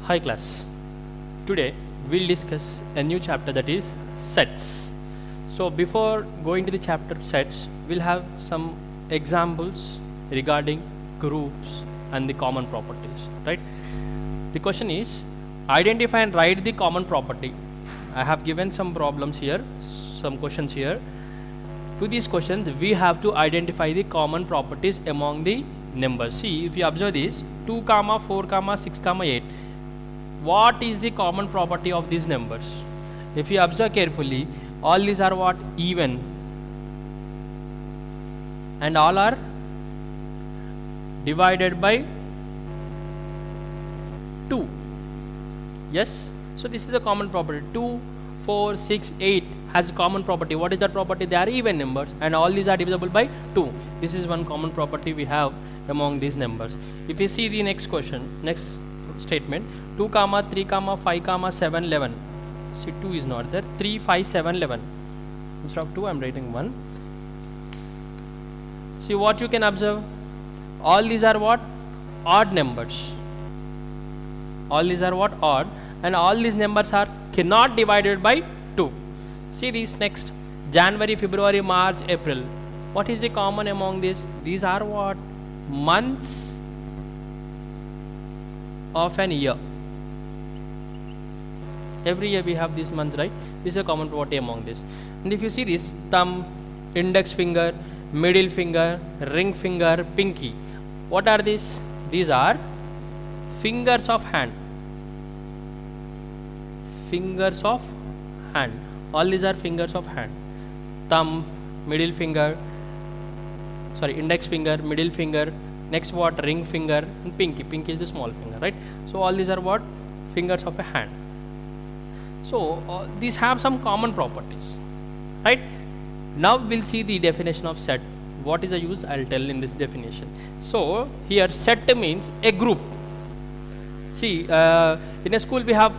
Hi class, today we'll discuss a new chapter, that is sets. So before going to the chapter sets, we'll have some examples regarding groups and the common properties, right? The question is, identify and write the common property. I have given some problems here, some questions here. To these questions, we have to identify the common properties among the numbers. See, if you observe this, 2, 4, 6, 8. What is the common property of these numbers? If you observe carefully, all these are what? Even. And all are divided by 2. Yes? So this is a common property. 2, 4, 6, 8 has a common property. What is that property? They are even numbers and all these are divisible by 2. This is one common property we have among these numbers. If you see the next question, next statement, 2, 3, 5, 7, 11. See, 2 is not there. 3, 5, 7, 11. Instead of 2, I am writing 1. See what you can observe. All these are what? Odd numbers. All these are what? Odd. And all these numbers are cannot divided by 2. See this next. January, February, March, April. What is the common among these? These are what? Months of an year. Every year we have these months, right? This is a common property among this. And if you see this, thumb, index finger, middle finger, ring finger, pinky. What are these? These are fingers of hand. Fingers of hand. All these are fingers of hand. Thumb, middle finger, index finger, middle finger, next what? Ring finger, and pinky. Pinky is the small finger, right? So all these are what? Fingers of a hand. So these have some common properties, right? Now we'll see the definition of set. What is the use? I'll tell in this definition. So here set means a group. See, in a school we have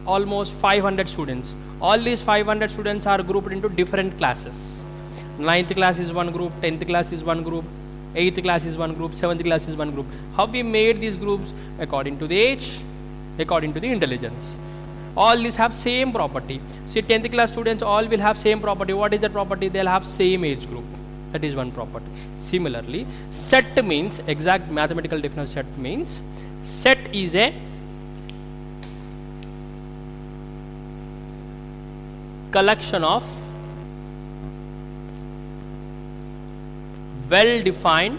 almost 500 students. All these 500 students are grouped into different classes. 9th class is one group, 10th class is one group, 8th class is one group, 7th class is one group. How we made these groups? According to the age, according to the intelligence. All these have same property. See, 10th class students all will have same property. What is that property? They'll have same age group. That is one property. Similarly, set means, exact mathematical definition of set means, set is a collection of well-defined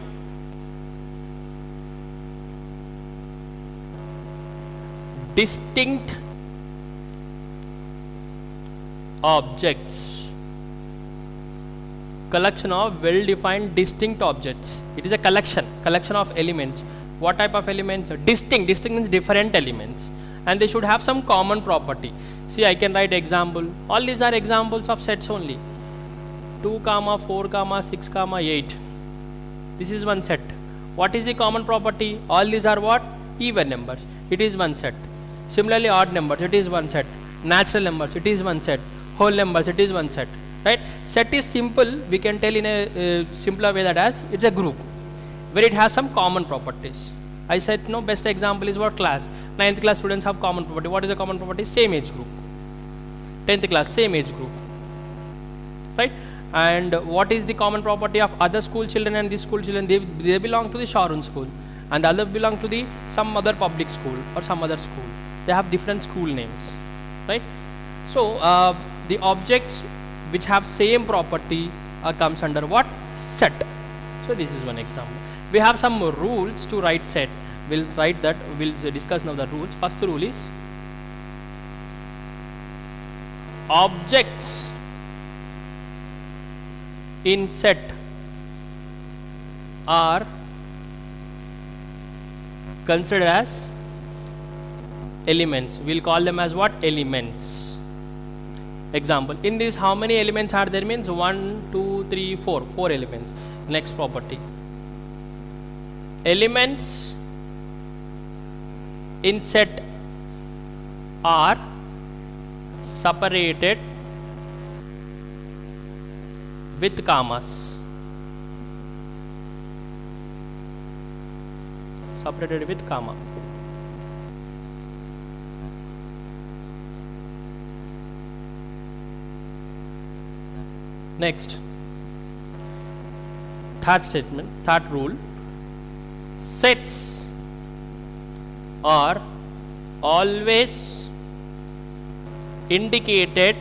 distinct objects. Collection of well-defined distinct objects. It is a collection of elements. What type of elements? Distinct means different elements, and they should have some common property. See, I can write example. All these are examples of sets only. 2, 4, 6, 8. This is one set. What is the common property? All these are what? Even numbers. It is one set. Similarly, odd numbers. It is one set. Natural numbers. It is one set. Whole numbers. It is one set. Right? Set is simple. We can tell in a simpler way that as it's a group where it has some common properties. I said no. Best example is what? Class. 9th class students have common property. What is a common property? Same age group. 10th class, same age group. Right? And what is the common property of other school children and these school children? They belong to the Sharon school, and the other belong to the some other public school or some other school. They have different school names, right? So the objects which have same property comes under what? Set. So this is one example. We have some rules to write set. We'll write that. We'll discuss now the rules. First rule is objects in set are considered as elements. We'll call them as what? Elements. Example. In this, how many elements are there? Means 1, 2, 3, 4. 4 elements. Next property. Elements in set are separated with commas. Separated with comma. Next, third statement, third rule, sets are always indicated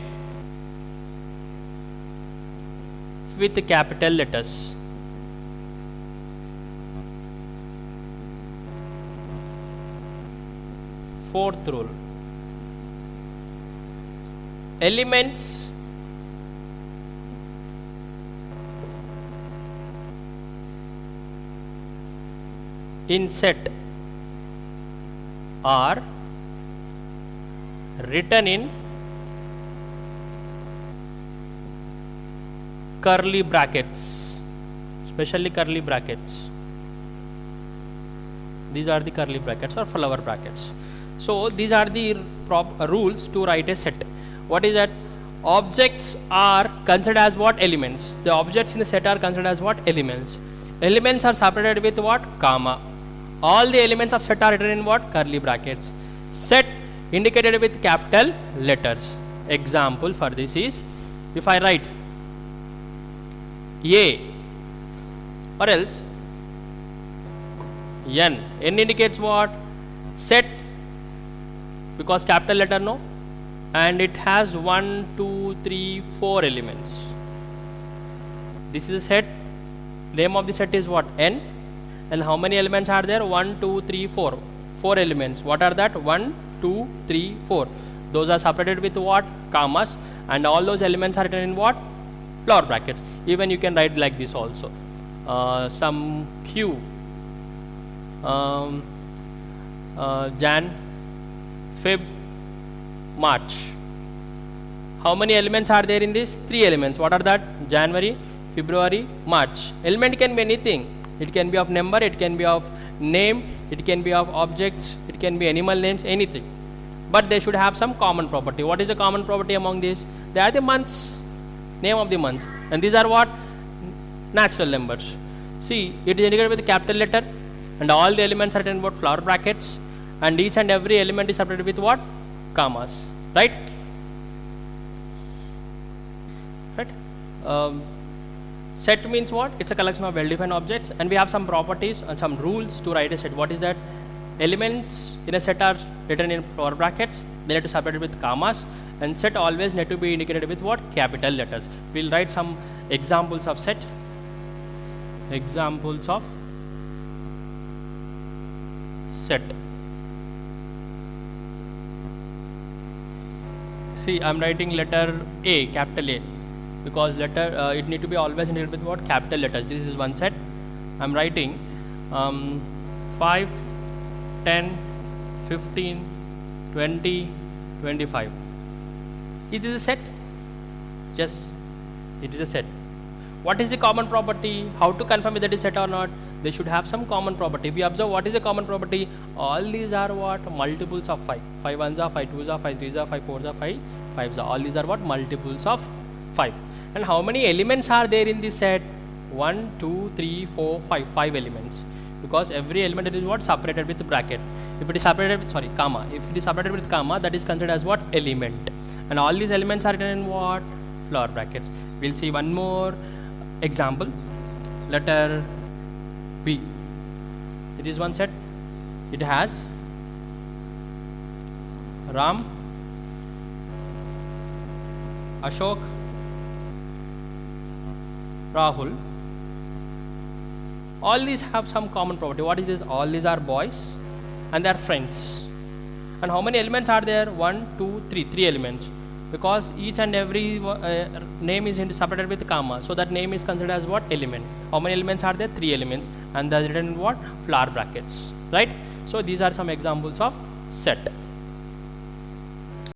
with capital letters. Fourth rule, elements in set are written in curly brackets, especially curly brackets. These are the curly brackets or flower brackets. So these are the rules to write a set. What is that? Objects are considered as what? Elements. The objects in the set are considered as what? Elements. Elements are separated with what? Comma. All the elements of set are written in what? Curly brackets. Set indicated with capital letters. Example for this is, if I write A or else N. N indicates what? Set, because capital letter no, and it has 1, 2, 3, 4 elements. This is a set. Name of the set is what? N. And how many elements are there? 1, 2, 3, 4. 4 elements. What are that? 1, 2, 3, 4. Those are separated with what? Commas. And all those elements are written in what? Flower brackets. Even you can write like this also. Some Q. Jan, Feb, March. How many elements are there in this? 3 elements. What are that? January, February, March. Element can be anything. It can be of number, it can be of name, it can be of objects, it can be animal names, anything. But they should have some common property. What is the common property among these? They are the months, name of the months. And these are what? Natural numbers. See, it is indicated with a capital letter, and all the elements are written in what? Flower brackets, and each and every element is separated with what? Commas. Right? Right? Set means what? It's a collection of well-defined objects, and we have some properties and some rules to write a set. What is that? Elements in a set are written in flower brackets. They need to separate it with commas, and set always need to be indicated with what? Capital letters. We'll write some examples of set. Examples of set. See, I'm writing letter A, capital A, because letter it need to be always indicated with what? Capital letters. This is one set. I'm writing 5, 10, 15, 20, 25. Is this a set? Yes, it is a set. What is the common property? How to confirm whether it is set or not? They should have some common property. If we observe what is the common property, all these are what? Multiples of 5. 5 ones are 5 twos are 5 threes are 5 fours are 5 fives are. All these are what? Multiples of 5. And how many elements are there in this set? 1, 2, 3, 4, 5. 5 elements. Because every element is what? Separated with bracket. If it is separated with, sorry, comma. If it is separated with comma, that is considered as what? Element. And all these elements are written in what? Flower brackets. We'll see one more example. Letter B. It is one set. It has Ram, Ashok, Rahul. All these have some common property. What is this? All these are boys and they are friends. And how many elements are there? 1, 2, 3. 3 elements. Because each and every name is separated with comma. So that name is considered as what? Element. How many elements are there? 3 elements. And they are written in what? Flower brackets. Right? So these are some examples of set.